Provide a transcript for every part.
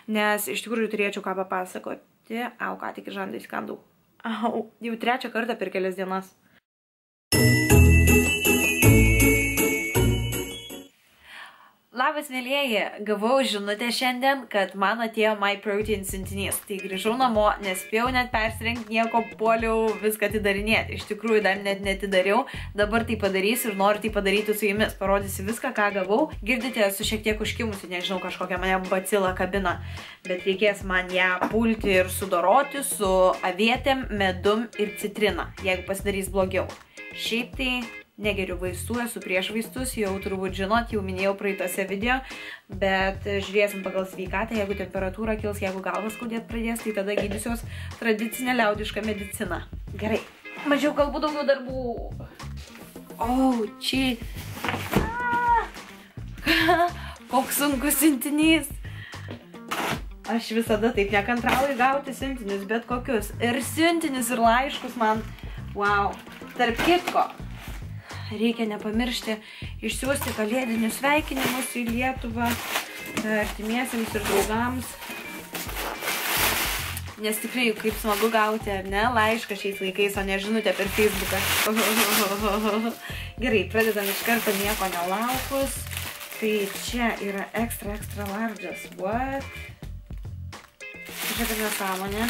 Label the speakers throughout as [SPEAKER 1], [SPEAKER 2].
[SPEAKER 1] nes iš tikrųjų turėčiau ką papasakoti. Au, ką tik žandai skandau. Au, jau 3 kartą per kelias dienas. Labas, mėlieji, gavau žinutę šiandien, kad man atėjo MyProtein siuntinys. Tai grįžau namo, nespėjau net persirengti nieko, puoliau viską atidarinėti. Iš tikrųjų dar net netidariau, dabar tai padarysiu ir noriu tai padaryti su jumis. Parodysiu viską, ką gavau. Girdite, esu šiek tiek užkimusi, nežinau, kažkokią mane bacilą kabina. Bet reikės man ją pulti ir sudoroti su avietėm, medum ir citrina, jeigu pasidarys blogiau. Šiaip tai negeriu vaistų, esu prieš vaistus, jau turbūt žinot, jau minėjau praeitose video, bet žiūrėsim pagal sveikatą, jeigu temperatūra kils, jeigu galvas skaudėt pradės, tai tada gydysiuos tradicinę liaudišką mediciną. Gerai, mažiau kalbų, daugiau darbų. O, čia. Koks sunkus siuntinys. Aš visada taip nekantrauju gauti siuntinius, bet kokius. Ir siuntinius, ir laiškus man. Wow. Tarp kitko, reikia nepamiršti išsiųsti kalėdinius sveikinimus į Lietuvą artimiesiems ir draugams. Nes tikrai kaip smagu gauti, ar ne, laišką šiais laikais, o ne žinutę per Facebooką. Gerai, pradedam iš karto nieko nelaukus. Tai čia yra extra large'as. What? Čia nesąmonė.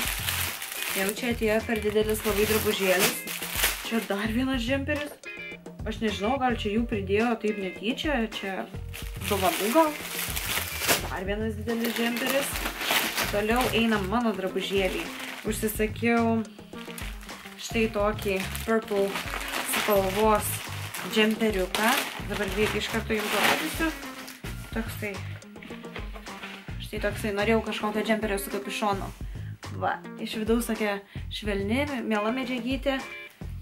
[SPEAKER 1] Jau čia atėjo per didelis labai drabužėlis. Čia dar vienas džemperis. Aš nežinau, gal čia jų pridėjo taip netyčia, čia dovanų gal. Dar vienas didelis džemperis. Toliau einam mano drabužėlį. Užsisakiau štai tokį purple spalvos džemperiuką. Dabar greitai iš karto jums parodysiu. Toksai. Štai toksai. Norėjau kažkokio džemperio su kapišonu. Va, iš vidaus tokia švelni, miela medžiagytė.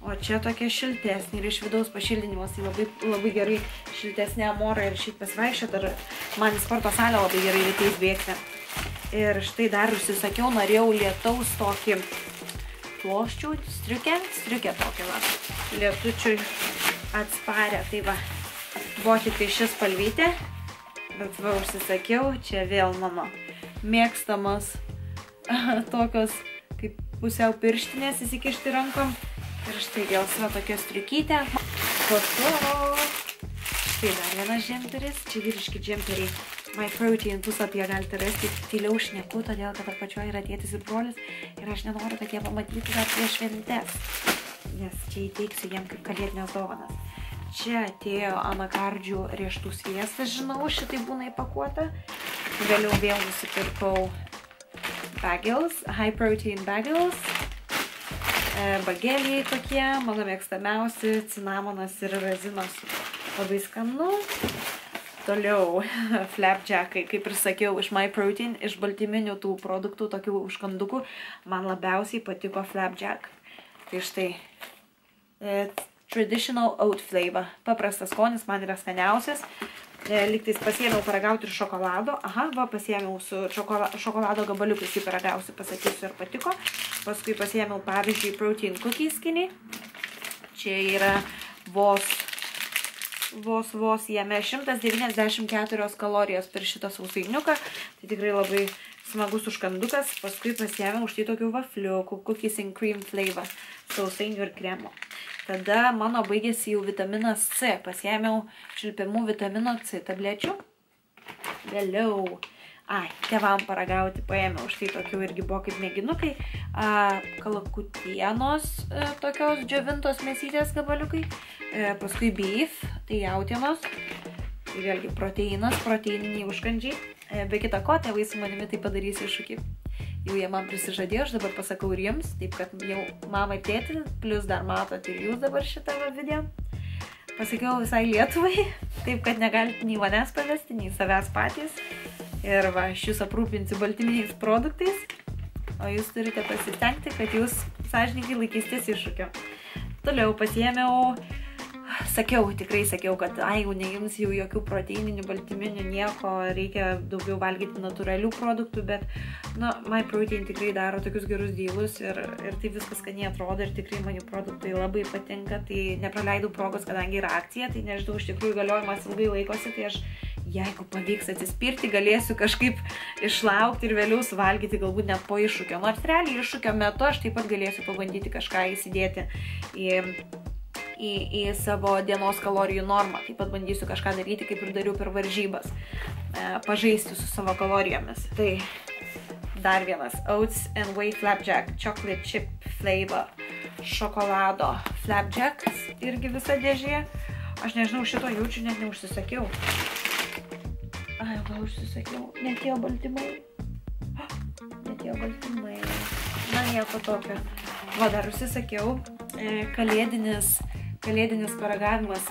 [SPEAKER 1] O čia tokia šiltesnė ir iš vidaus pašildinimas, tai labai gerai šiltesnė amora ir šiaip pasivaikščiot, ar man į sporto salę labai gerai rytais bėgti. Ir štai dar užsisakiau, norėjau lietaus tokį ploščių, striukę tokį va, lietučiui atsparę, tai va, buvo tik tai šis spalvytė, bet va užsisakiau, čia vėl mano mėgstamas tokios kaip pusiau pirštinės įsikišti rankom. Ir štai gelsva tokia striukytė. Po to štai dar vienas džemperis. Čia vyriški džemperiai MyProtein puslapyje galite rasti. Tyliau šneku, todėl kad apačioje yra tėtis ir brolis. Ir aš nenoriu, kad jie pamatytų dar prieš šventes. Nes čia įteiksiu jiem kaip kalėdinės dovanas. Čia atėjo anakardžių rieštų sviestas, žinau, šitai būna įpakuota. Vėliau vėl nusipirkau bagels, high protein bagels. Bageliai tokie, mano mėgstamiausi, cinamonas ir razinos. Labai skanu. Toliau flapjackai, kaip ir sakiau, iš MyProtein, iš baltyminių tų produktų, tokių užkandukų, man labiausiai patiko flapjack. Tai štai, traditional oat flavor. Paprastas skonis, man yra skaniausias. Lygtais pasiėmiau paragauti ir šokolado. Aha, va, pasiėmiau su šokolado gabaliukais, kaip paragausiu, pasakysiu, ir patiko. Paskui pasiėmiau, pavyzdžiui, protein cookie skinny. Čia yra vos jame 194 kalorijos per šitą sausainiuką. Tai tikrai labai smagus užkandukas. Paskui pasiėmiau štai tokių vafliukų, cookies and cream flavor, sausainių ir kremo. Tada mano baigėsi jau vitaminas C. Pasiėmiau šilpiamų vitamino C tablečių. Vėliau, tėvam paragauti paėmiau štai tokių irgi buvo kaip mėginukai. Kalakutienos tokios džiovintos mėsytės gabaliukai. Paskui beef, tai jautienos. Tai vėlgi proteinas, proteininiai užkandžiai. Be kita ko, tėvai su manimi tai padarys iššūkį. Jau jie man prisižadėjo, aš dabar pasakau ir jums, taip kad jau mama ir tėti, plus dar matot ir jūs dabar šitą video. Pasakiau visai Lietuvai, taip kad negalite nei manęs pavesti, nei savęs patys. Ir va, aš jūs aprūpinsiu baltyminiais produktais, o jūs turite pasistengti, kad jūs sąžininkai laikysitės iššūkio. Toliau pasiėmiau, tikrai sakiau, kad jau neims jau jokių proteininių, baltyminių, nieko, reikia daugiau valgyti natūralių produktų, bet MyProtein tikrai daro tokius gerus dylus ir tai viskas skaniai atrodo ir tikrai man jų produktai labai patinka, tai nepraleidau progos, kadangi yra akcija, tai nežinau, iš tikrųjų galiojimas ilgai laikosi, tai aš jeigu pavyks atsispirti, galėsiu kažkaip išlaukti ir vėliau suvalgyti, galbūt net po iššūkio. Nors realiai iššūkio metu aš taip pat galėsiu pabandyti kažką įsidėti į savo dienos kalorijų normą. Taip pat bandysiu kažką daryti, kaip ir dariau per varžybas. Pažaisti su savo kalorijomis. Tai dar vienas. Oats and Whey Flapjack Chocolate Chip Flavor. Šokolado flapjacks. Irgi visa dėžė. Aš nežinau, šito jaučiu, net neužsisakiau. Ai, gal užsisakiau. Netėjo baltymai. Netėjo baltymai. Na, nieko tokio. Va, dar užsisakiau. Kalėdinis paragavimas.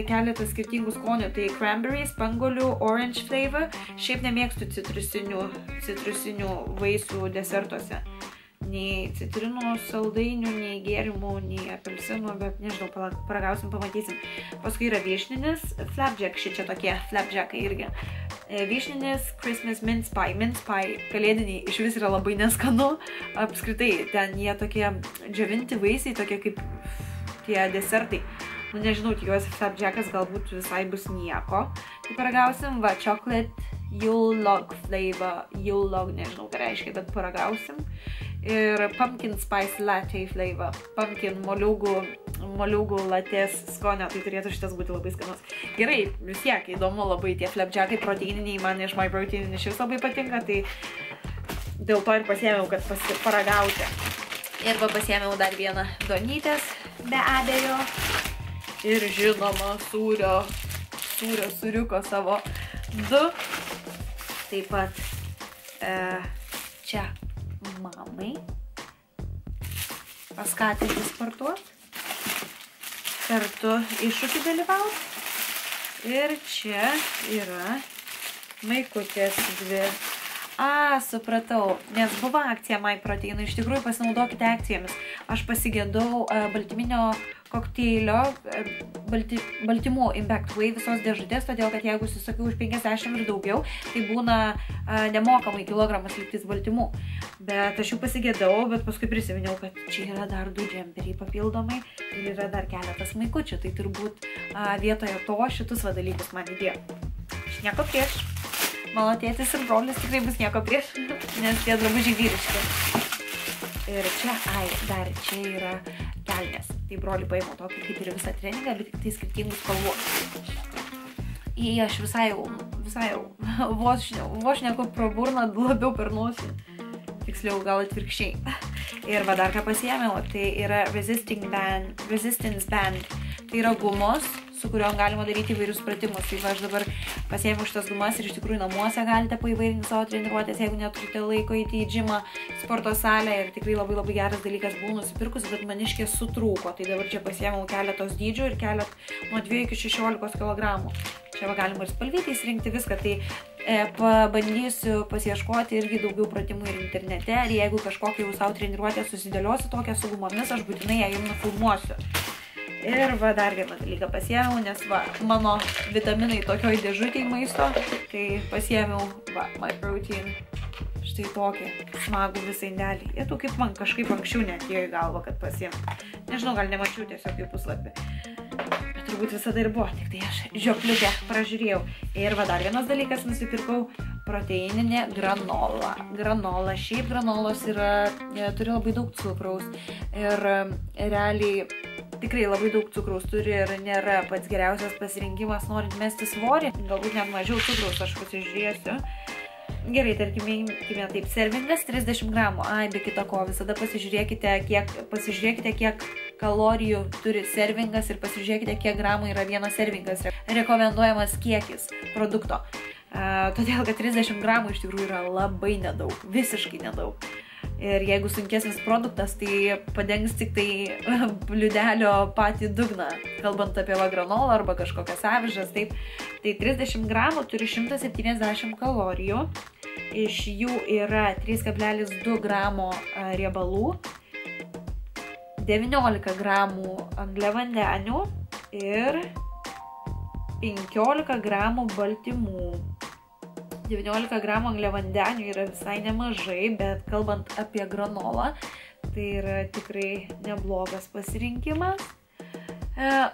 [SPEAKER 1] Keletas skirtingų skonių. Tai cranberry, spanguolių, orange flavor. Šiaip nemėgstu citrusinių vaisių desertuose. Nei citrinų, saldainių, nei gėrimų, nei apelsinų, bet nežinau, paragausim, pamatysim. Paskui yra vyšninis flapjack, šičia tokie flapjackai irgi. Vyšninis Christmas mince pie. Mince pie kalėdiniai iš vis yra labai neskanu. Apskritai, ten jie tokie džiovinti vaisiai, tokie kaip tie desertai. Nu, nežinau, tikiuosi flapjackas galbūt visai bus nieko. Tai paragausim, va, chocolate Yule log flavor. Yule log, nežinau, ką reiškia, bet paragausim. Ir pumpkin spice latte flavor. Pumpkin moliūgų latės skonio, tai turėtų šitas būti labai skanus. Gerai, vis tiek įdomu labai tie flapjackai proteininiai, man iš My Protein šis labai patinka, tai dėl to ir pasiėmiau, kad paragauti. Ir va pasiėmiau dar vieną donytės, be abejo. Ir žinoma, sūriuko savo 2. Taip pat čia mamai paskatinti sportuoti, kartu iššūkį dalyvauti. Ir čia yra maikutės 2. Supratau, nes buvo akcija My Protein, iš tikrųjų pasinaudokite akcijomis. Aš pasigėdau baltyminio kokteilio, baltymų Impact Whey visos dėžutės, todėl kad jeigu užsisakiau už 50 ir daugiau, tai būna nemokamai kilogramas lygtis baltymų. Bet aš jų pasigėdau, bet paskui prisiminiau, kad čia yra dar 2 džemperiai papildomai ir yra dar keletas maikučių, tai turbūt vietoje to šitus dalykus man įdėjo. Aš nieko prieš. Mano tėtis ir brolis tikrai bus nieko prieš, nes tie drabužiai vyriški. Ir čia, dar čia yra kelnės. Tai brolį paėmau tokį kaip ir visą treningą, bet tik tai skirtingus spalvų. Aš visai jau vos neku pro burną, labiau per nosį. Tiksliau, gal atvirkščiai. Ir va dar ką pasiėmiau, tai yra Resistance Band. Tai yra gumos, su kuriuom galima daryti įvairius pratimus. Tai va, aš dabar pasiėmiau šitas gumas ir iš tikrųjų namuose galite paįvairinti savo treniruotės, jeigu neturite laiko įti į džimą, sporto salę. Ir tikrai labai geras dalykas buvau nusipirkus, bet maniškė sutrūko. Tai dabar čia pasiėmiau keletos dydžių ir nuo 2 iki 16 kg. Čia va galima ir spalvyti, įsirinkti viską. Tai pabandysiu pasieškoti irgi daugiau pratimų ir internete. Ir jeigu kažkokią jau savo treniruotę susidėliosiu tokią su gumomis, aš būtinai ją jums nufilmuosiu. Ir va dar vieną dalyką pasiėmiau, nes va mano vitaminai tokioj dėžutėj maisto, tai pasiėmiau va My Protein štai tokį smagų visą indelį. Ir tu kaip man kažkaip anksčiau neatėjo į galvą, kad pasiėmiau. Nežinau, gal nemačiau tiesiog į puslapį. Bet turbūt visada ir buvo, tik tai aš žiopliukę pražiūrėjau. Ir va dar vienas dalykas, nusipirkau proteininė granola. Šiaip granolos turi labai daug cukraus ir realiai tikrai labai daug cukraus turi ir nėra pats geriausias pasirinkimas norint mesti svorį. Galbūt net mažiau cukraus, aš pasižiūrėsiu. Gerai, tarkime taip, servingas 30 gramų. Be kita ko, visada pasižiūrėkite, kiek kalorijų turi servingas ir pasižiūrėkite, kiek gramų yra vienas servingas. Rekomenduojamas kiekis produkto. Todėl, kad 30 gramų iš tikrųjų yra labai nedaug, visiškai nedaug. Ir jeigu sunkesnis produktas, tai padengs tik tai bliudelio patį dugną, kalbant apie granolą arba kažkokias avižas. Tai 30 gramų turi 170 kalorijų, iš jų yra 3,2 gramo riebalų, 19 gramų angliavandenių ir 15 gramų baltymų. 19 gramų angliavandenių yra visai nemažai, bet kalbant apie granolą, tai yra tikrai neblogas pasirinkimas.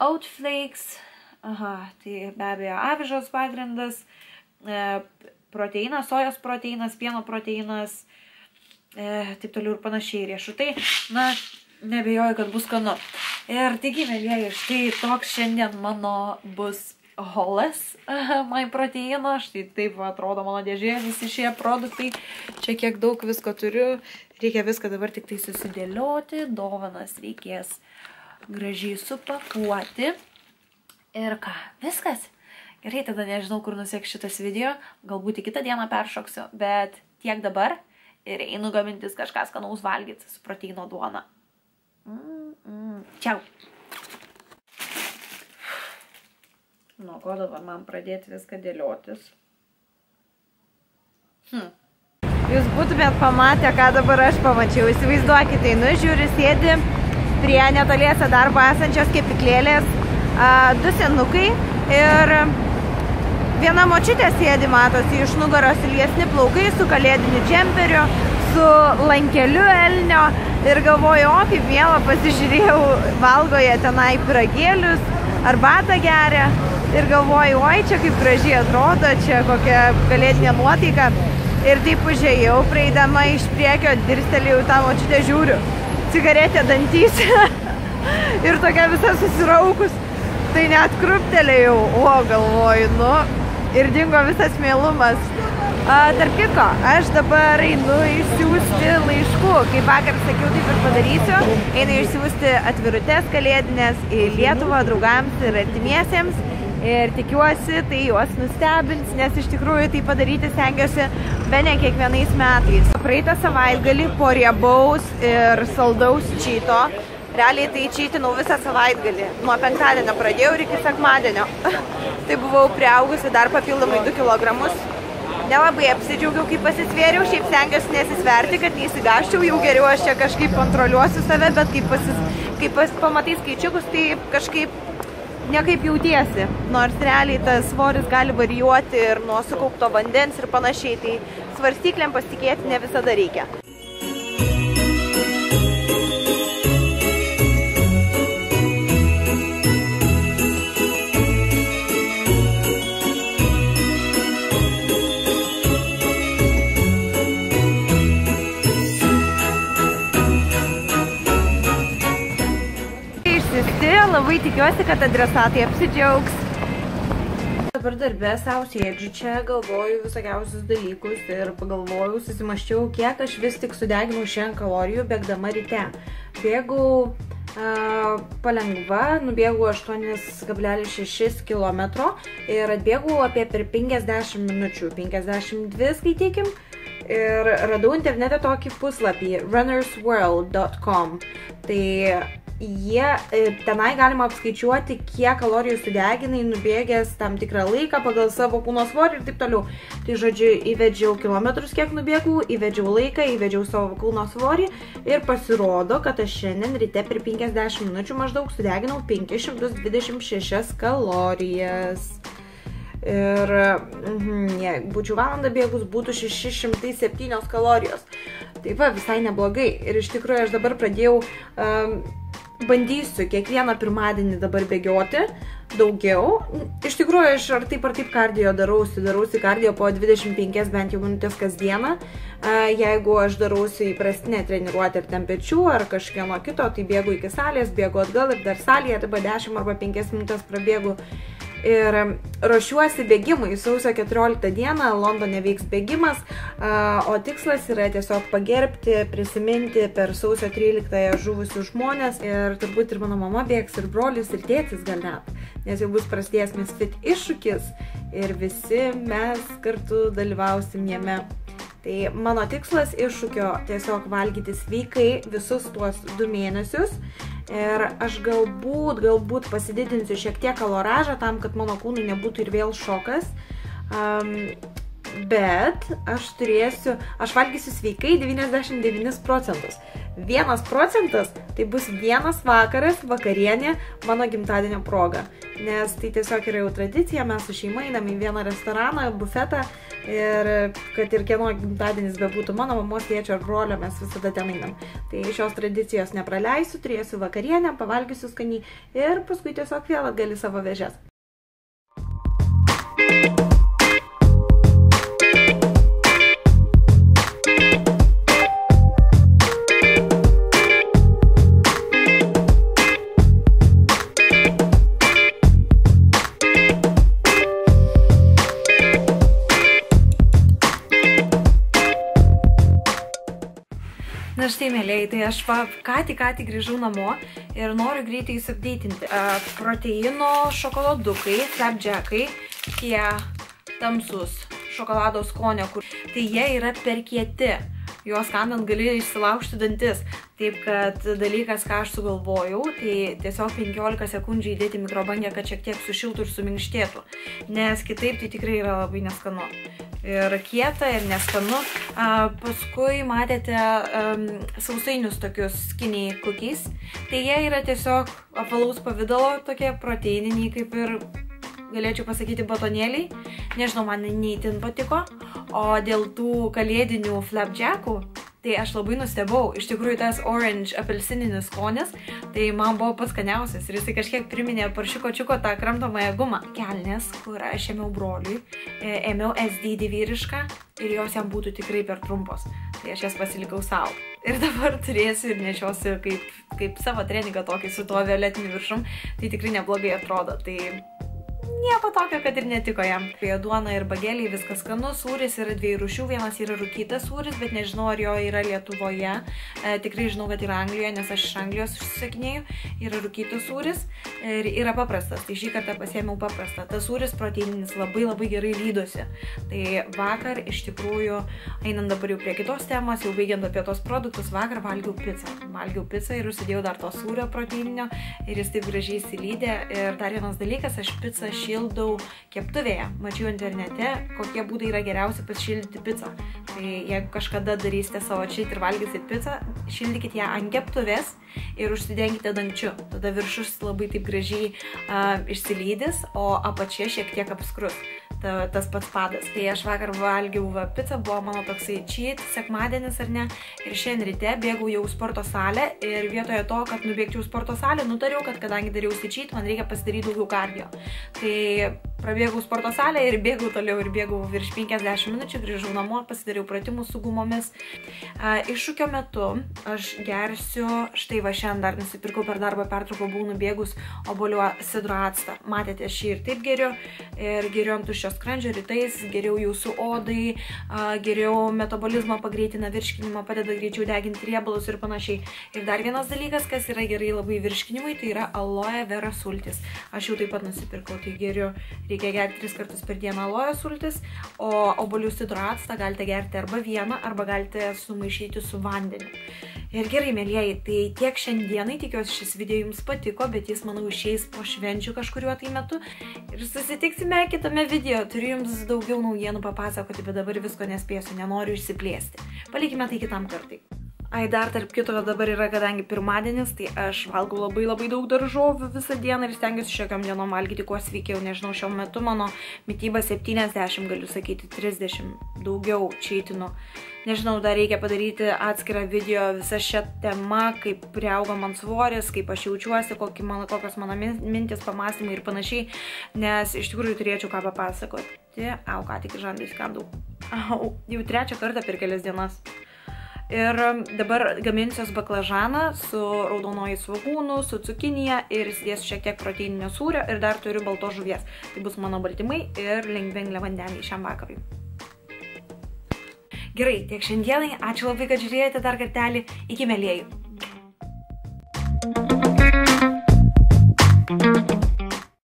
[SPEAKER 1] Oat flakes, Aha, tai be abejo avižos pagrindas, proteinas, sojos proteinas, pieno proteinas, taip toliau ir panašiai riešutai. Na, nebejoju, kad bus skanu. Ir taigi, mėlyjeji, štai toks šiandien mano bus holas my proteino. Štai taip atrodo mano dėžė, visi šie produktai. Čia kiek daug visko turiu. Reikia viską dabar tik tai susidėlioti. Dovanas reikės gražiai supakuoti. Ir ką, viskas. Gerai, tada nežinau, kur nusieks šitas video. Galbūt į kitą dieną peršoksiu, bet tiek dabar. Ir einu gamintis kažką skanaus valgyti su proteino duona. Čiau. Nuo ko dabar man pradėti viską dėliotis?
[SPEAKER 2] Jūs būtumėt pamatę, ką dabar aš pamačiau. Įsivaizduokite, žiūri, sėdi prie netoliese darbo esančios kepyklėlės du senukai ir viena močiutė sėdi, matosi, iš nugaros ilgesni plaukai su kalėdiniu džemperiu, su lankeliu elnio ir galvoju, o kaip miela, pasižiūrėjau, valgo jie tenai pyragėlius, arbatą geria ir galvoju, oi, čia kaip gražiai atrodo, čia kokia kalėdinė nuotaika. Ir taip užėjau, praeidama iš priekio, dirstelėjau tą močiutę, žiūriu, cigaretė dantyse ir tokia visa susiraukus, tai net kruptelėjau, o galvoju, nu, ir dingo visas mėlumas. Tarp kitko, aš dabar einu išsiųsti laiškų, kaip vakar sakiau, taip ir padarysiu, einu išsiųsti atvirutes kalėdinės į Lietuvą draugams ir artimiesiems. Ir tikiuosi, tai juos nustebins, nes iš tikrųjų tai padaryti stengiuosi bene kiekvienais metais. Praeitą savaitgalį po riebaus ir saldaus čyto, realiai tai čytinau visą savaitgalį. Nuo penktadienio pradėjau ir iki sekmadienio. Tai buvau priaugusi dar papildomai 2 kilogramus. Nelabai apsidžiaugiau, kai pasisvėriau, šiaip stengiuosi nesisverti, kad neįsigaščiau, jau geriau aš čia kažkaip kontroliuosiu save, bet kai pamatai skaičiukus, tai kažkaip nekaip jautiesi, nors realiai tas svoris gali varijuoti ir nuo sukaupto vandens ir panašiai, tai svarstyklėm pasitikėti ne visada reikia. Labai tikiuosi, kad adresatai apsidžiaugs.
[SPEAKER 1] Dabar darbė savo sėdžiu čia, galvoju visokiausius dalykus ir pagalvojau, susimaščiau, kiek aš vis tik sudeginau šiandien kalorijų bėgdama ryte. Bėgau palengva, nubėgau 8,6 km ir atbėgau apie per 50 minučių, 52 skaitykim. Ir radau internete tokį puslapį runnersworld.com. Tai tenai galima apskaičiuoti, kiek kalorijų sudeginai nubėgęs tam tikrą laiką pagal savo kūno svorį ir taip toliau. Tai žodžiu, įvedžiau kilometrus, kiek nubėgau, įvedžiau laiką, įvedžiau savo kūno svorį ir pasirodo, kad aš šiandien ryte per 50 minučių maždaug sudeginau 526 kalorijas. Ir jei būčiau valandą bėgus, būtų 607 kalorijos. Tai va, visai neblogai. Ir iš tikrųjų aš dabar pradėjau, bandysiu kiekvieną pirmadienį dabar bėgioti daugiau. Iš tikrųjų aš ar taip kardio darausi kardio po 25 bent jau minutės kasdieną. Jeigu aš darausi įprastinę treniruotę ir ten pečių ar kažkieno kito, tai bėgu iki salės, bėgu atgal ir dar salėje, arba 10 arba 5 minutės prabėgu. Ir ruošiuosi bėgimui. Sausio 14 dieną Londone vyks bėgimas, o tikslas yra tiesiog pagerbti, prisiminti per sausio 13 žuvusius žmonės. Ir turbūt ir mano mama bėgs, ir brolis, ir tėtis gal net, nes jau bus prasidėjęs Misfit iššūkis ir visi mes kartu dalyvausim jame. Tai mano tikslas iššūkio tiesiog valgyti sveikai visus tuos 2 mėnesius. Ir aš galbūt pasididinsiu šiek tiek kaloražą tam, kad mano kūnui nebūtų ir vėl šokas. Bet aš valgysiu sveikai 99%. 1% tai bus vienas vakaras, vakarienė mano gimtadienio proga. Nes tai tiesiog yra jau tradicija, mes su šeima einam į vieną restoraną, bufetą ir kad ir kieno gimtadienis bebūtų, mano mamos, tėčio ar brolio, mes visada ten einam. Tai šios tradicijos nepraleisiu, turėsiu vakarienę, pavalgysiu skaniai ir paskui tiesiog vėl atgal į savo vėžes. Na štai, mėlėjai, tai aš ką tik grįžau namo ir noriu greitai jūs updeitinti. Proteino šokoladukai, flapjackai, tie tamsus šokolado skonio, tai jie yra per kieti. Juos kandant gali išsilaužti dantis. Taip kad dalykas, ką aš sugalvojau, tai tiesiog 15 sekundžių įdėti mikrobangę, kad šiek tiek sušiltų ir suminkštėtų. Nes kitaip tai tikrai yra labai neskanu. Ir kieta, ir neskanu. Paskui matėte sausainius tokius skinny cookies. Tai jie yra tiesiog apvalaus pavidalo, tokie proteininiai, kaip ir galėčiau pasakyti batonėliai. Nežinau, man neįtin patiko. O dėl tų kalėdinių flapjackų, tai aš labai nustebau. Iš tikrųjų, tas orange apelsininis skonis, tai man buvo pats skaniausias. Ir jisai kažkiek priminė paršiuko čiuko tą kramtomąją gumą. Kelnes, kur aš ėmiau broliui, ėmiau SD vyrišką ir jos jam būtų tikrai per trumpos. Tai aš jas pasilikau savo. Ir dabar turėsiu ir nešiosiu kaip savo treningą tokį su tuo violetiniu viršum. Tai tikrai neblogai atrodo. Tai nieko tokio, kad ir netiko jam. Duona ir bageliai, viskas skanu. Sūris yra 2 rūšių. Vienas yra rūkytas sūris, bet nežinau, ar jo yra Lietuvoje. Tikrai žinau, kad yra Anglijoje, nes aš iš Anglijos užsisakinėjau. Yra rūkytas sūris ir yra paprastas. Tai šį kartą pasiėmiau paprastą. Tas sūris proteininis labai gerai lydosi. Tai vakar iš tikrųjų, einant dabar jau prie kitos temos, jau baigiant apie tos produktus, vakar valgiau pizzą. Valgiau pizzą ir užsidėjau dar to sūrio proteininio ir jis taip gražiai įsilydė. Ir dar vienas dalykas, aš pizzą šildau keptuvėje. Mačiau internete, kokie būdai yra geriausi pasišildyti pizzą. Tai jeigu kažkada darysite savo čit ir valgysit pizzą, šildykite ją ant keptuvės ir užsidenkite dangčiu. Tada viršus labai taip gražiai išsilydys, o apačia šiek tiek apskrus. Tas pats padas. Tai aš vakar valgiau pizzą, buvo mano toksai čit, sekmadienis ar ne. Ir šiandien ryte bėgau jau sporto salę ir vietoje to, kad nubėgčiau sporto salę, nutariau, kad kadangi dariausi čit, man reikia pasidaryti daugiau kardio. Tai prabėgau sporto salę ir bėgau toliau ir bėgau virš 50 minučių, grįžau namo, pasidariau pratimus su gumomis. Iššūkio metu aš gersiu, štai va šiandien dar nusipirkau per darbo pertrauką, buvau nubėgus obuolių sidro actą. Matėte, šį ir taip geriu ir geriu ant tuščio skrandžio rytais, geriau jūsų odai, geriau metabolizmą pagreitina virškinimą, padeda greičiau deginti riebalus ir panašiai. Ir dar vienas dalykas, kas yra gerai labai virškinimui, tai yra aloe vera sultis. Aš jau taip pat nusipirkau, tai geriu, reikia gerti 3 kartus per dieną aloe sultis, o obuolių sidro actą galite gerti arba vieną, arba galite sumaišyti su vandeniu. Ir gerai, mėlieji, tai tiek šiandienai, tikiuosi šis video jums patiko, bet jis, manau, išeis po švenčių kažkuriuo tai metu. Ir susitiksime kitame video. Turiu jums daugiau naujienų papasakoti, bet dabar visko nespėsiu, nenoriu išsiplėsti. Palikime tai kitam kartai. Dar tarp kito dabar yra, kadangi pirmadienis, tai aš valgau labai daug daržovių visą dieną ir stengiuosi šiokiom dienom valgyti kuo sveikiau. Nežinau, šiuo metu mano mityba 70, galiu sakyti 30, daugiau čeitinu. Nežinau, dar reikia padaryti atskirą video visą šią temą, kaip priauga man svoris, kaip aš jaučiuosi, kokios mano mintis, pamąstymai ir panašiai, nes iš tikrųjų turėčiau ką papasakoti. Ką tik žandai skandau. Jau 3 kartą per kelias dienas. Ir dabar gaminsiuos baklažaną su raudonoju svogūnu, su cukinija ir įsidėsiu šiek tiek proteininio sūrio ir dar turiu baltos žuvies. Tai bus mano baltymai ir lengvi angliavandeniai šiam vakarui. Gerai, tiek šiandienai. Ačiū labai, kad žiūrėjote dar kartelį. Iki, mielieji.